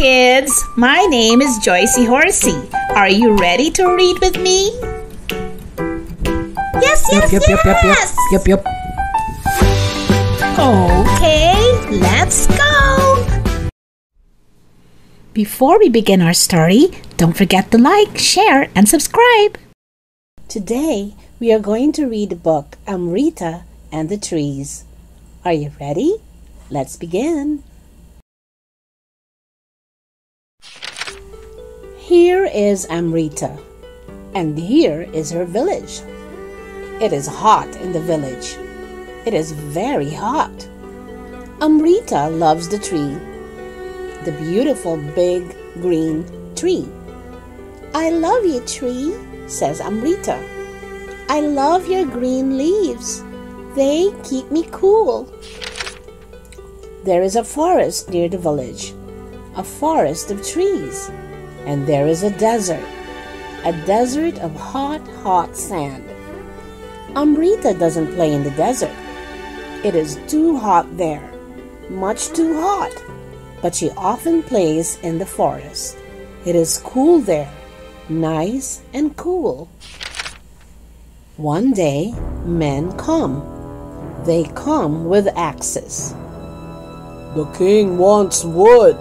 kids! My name is Joycey Horsey. Are you ready to read with me? Yes. Yep. Okay, let's go! Before we begin our story, don't forget to like, share, and subscribe. Today, we are going to read the book Amrita and the Trees. Are you ready? Let's begin. Here is Amrita, and here is her village. It is hot in the village. It is very hot. Amrita loves the tree, the beautiful big green tree. I love you, tree, says Amrita. I love your green leaves. They keep me cool. There is a forest near the village, a forest of trees, and there is a desert of hot sand. Amrita doesn't play in the desert. It is too hot there, much too hot, but she often plays in the forest. It is cool there, nice and cool. One day, men come. They come with axes. The king wants wood,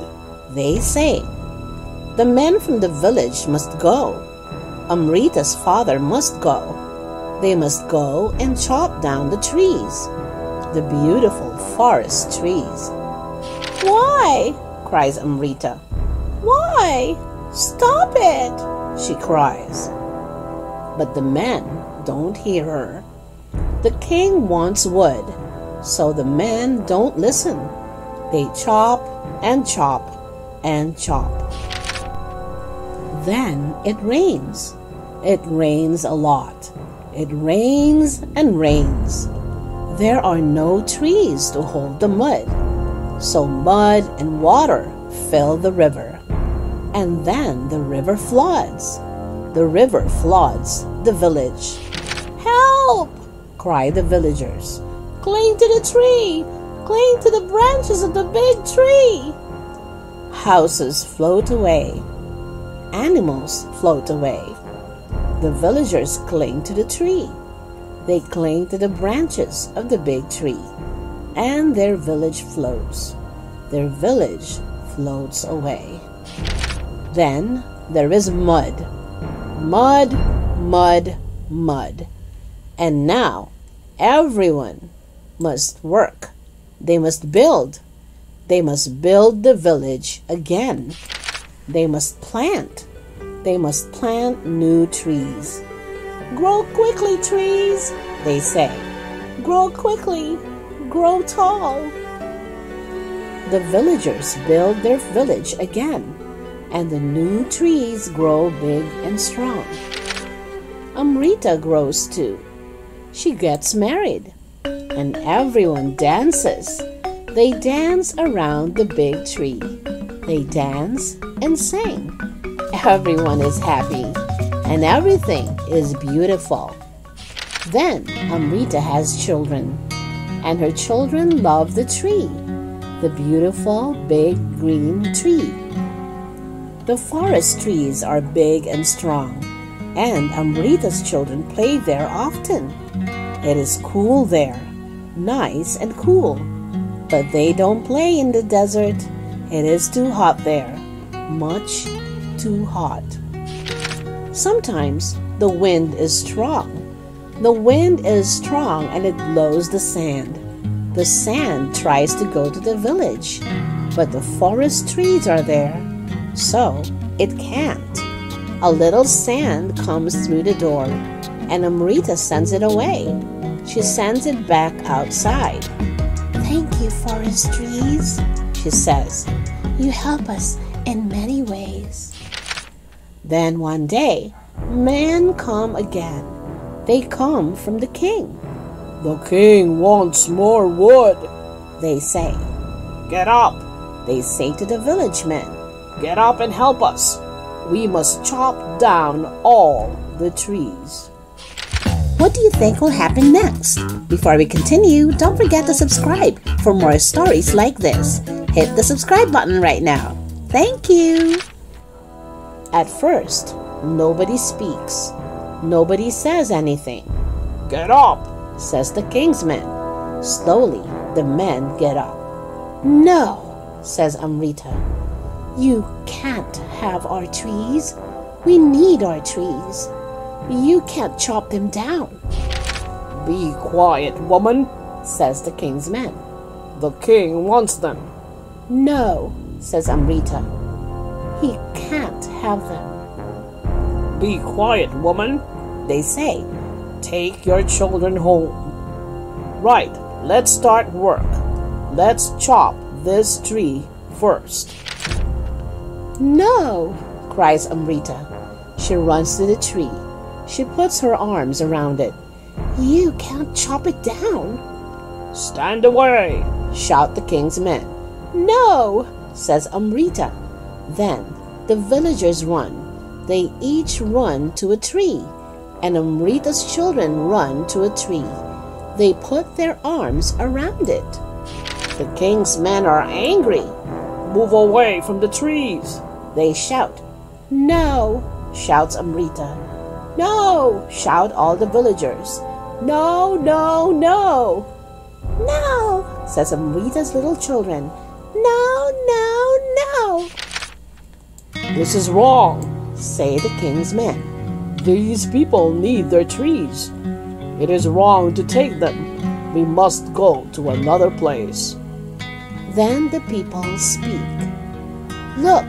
they say. The men from the village must go. Amrita's father must go. They must go and chop down the trees, the beautiful forest trees. Why? Cries Amrita. Why? Stop it, she cries. But the men don't hear her. The king wants wood, so the men don't listen. They chop and chop and chop. Then it rains. It rains a lot. It rains and rains. There are no trees to hold the mud, so mud and water fill the river. And then the river floods. The river floods the village. Help! Cry the villagers. Cling to the tree! Cling to the branches of the big tree! Houses float away. Animals float away. The villagers cling to the tree. They cling to the branches of the big tree. And their village floats. Their village floats away. Then there is mud. Mud, mud, mud. And now everyone must work. They must build. They must build the village again. They must plant. They must plant new trees. Grow quickly, trees, they say. Grow quickly. Grow tall. The villagers build their village again, and the new trees grow big and strong. Amrita grows too. She gets married, and everyone dances. They dance around the big tree. They dance and sing. Everyone is happy, and everything is beautiful. Then Amrita has children, and her children love the tree, the beautiful big green tree. The forest trees are big and strong, and Amrita's children play there often. It is cool there, nice and cool, but they don't play in the desert. It is too hot there, much too hot. Sometimes the wind is strong. The wind is strong and it blows the sand. The sand tries to go to the village, but the forest trees are there, so it can't. A little sand comes through the door, and Amrita sends it away. She sends it back outside. Thank you, forest trees, she says. You help us in many ways. Then one day, men come again. They come from the king. The king wants more wood, they say. Get up, they say to the village men. Get up and help us. We must chop down all the trees. What do you think will happen next? Before we continue, don't forget to subscribe for more stories like this. Hit the subscribe button right now. Thank you. At first, nobody speaks. Nobody says anything. Get up, says the king's men. Slowly, the men get up. No, says Amrita. You can't have our trees. We need our trees. You can't chop them down. Be quiet, woman, says the king's men. The king wants them. No, says Amrita. He can't have them. Be quiet, woman, they say. Take your children home. Right, let's start work. Let's chop this tree first. No, cries Amrita. She runs to the tree. She puts her arms around it. You can't chop it down. Stand away, shout the king's men. No, says Amrita. Then the villagers run. They each run to a tree, and Amrita's children run to a tree. They put their arms around it. The king's men are angry. Move away from the trees, they shout. No, shouts Amrita. No, shout all the villagers. No, no, no. No, says Amrita's little children. No, no, no. This is wrong, say the king's men. These people need their trees. It is wrong to take them. We must go to another place. Then the people speak. Look,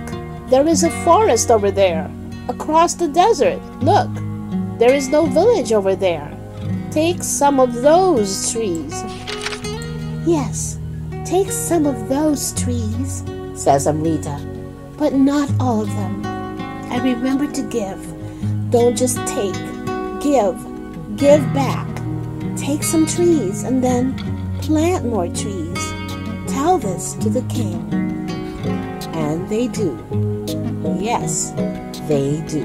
there is a forest over there, across the desert. Look, there is no village over there. Take some of those trees. Yes, take some of those trees, says Amrita, but not all of them. And remember to give. Don't just take. Give back. Take some trees and then plant more trees. Tell this to the king. And they do. Yes, they do.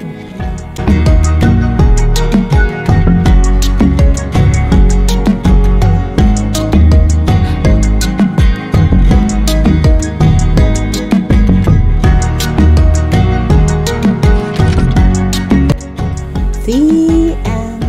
The end.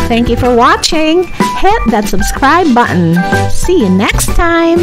Thank you for watching. Hit that subscribe button. See you next time.